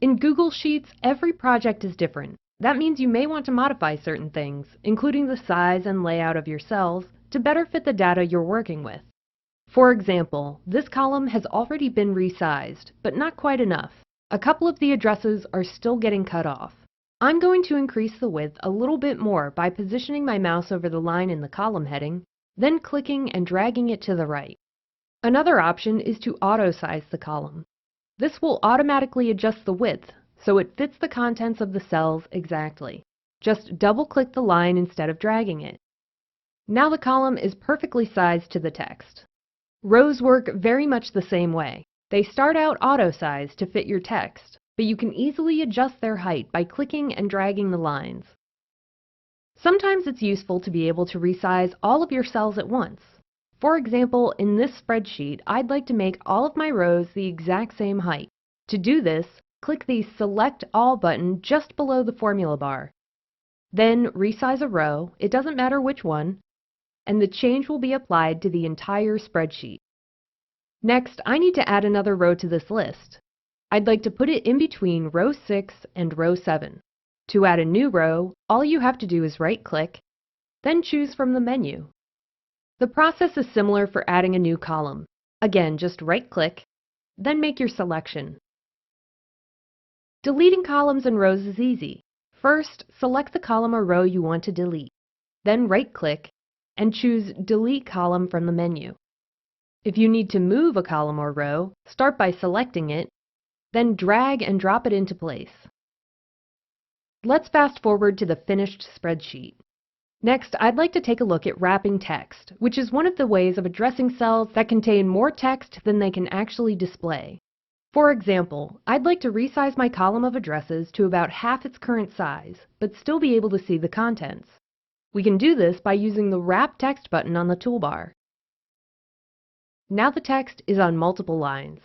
In Google Sheets, every project is different. That means you may want to modify certain things, including the size and layout of your cells, to better fit the data you're working with. For example, this column has already been resized, but not quite enough. A couple of the addresses are still getting cut off. I'm going to increase the width a little bit more by positioning my mouse over the line in the column heading, then clicking and dragging it to the right. Another option is to auto-size the column. This will automatically adjust the width so it fits the contents of the cells exactly. Just double-click the line instead of dragging it. Now the column is perfectly sized to the text. Rows work very much the same way. They start out auto-sized to fit your text, but you can easily adjust their height by clicking and dragging the lines. Sometimes it's useful to be able to resize all of your cells at once. For example, in this spreadsheet, I'd like to make all of my rows the exact same height. To do this, click the Select All button just below the formula bar. Then resize a row, it doesn't matter which one, and the change will be applied to the entire spreadsheet. Next, I need to add another row to this list. I'd like to put it in between row 6 and row 7. To add a new row, all you have to do is right-click, then choose from the menu. The process is similar for adding a new column. Again, just right-click, then make your selection. Deleting columns and rows is easy. First, select the column or row you want to delete. Then right-click and choose Delete Column from the menu. If you need to move a column or row, start by selecting it, then drag and drop it into place. Let's fast forward to the finished spreadsheet. Next, I'd like to take a look at wrapping text, which is one of the ways of addressing cells that contain more text than they can actually display. For example, I'd like to resize my column of addresses to about half its current size, but still be able to see the contents. We can do this by using the Wrap Text button on the toolbar. Now the text is on multiple lines.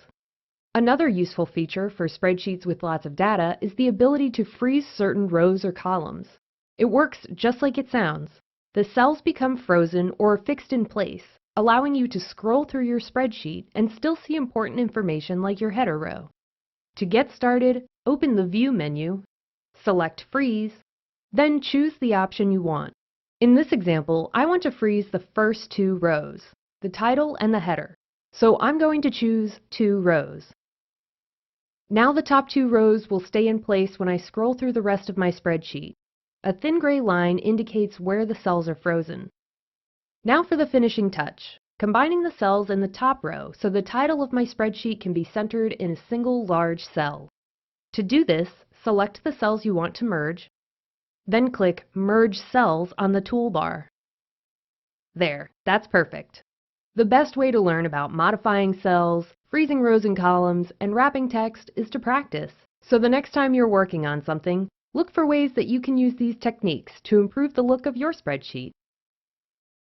Another useful feature for spreadsheets with lots of data is the ability to freeze certain rows or columns. It works just like it sounds. The cells become frozen or fixed in place, allowing you to scroll through your spreadsheet and still see important information like your header row. To get started, open the View menu, select Freeze, then choose the option you want. In this example, I want to freeze the first 2 rows, the title and the header, so I'm going to choose 2 rows. Now the top 2 rows will stay in place when I scroll through the rest of my spreadsheet. A thin gray line indicates where the cells are frozen. Now for the finishing touch, combining the cells in the top row so the title of my spreadsheet can be centered in a single large cell. To do this, select the cells you want to merge, then click Merge Cells on the toolbar. There, that's perfect. The best way to learn about modifying cells, freezing rows and columns, and wrapping text is to practice. So the next time you're working on something, look for ways that you can use these techniques to improve the look of your spreadsheet.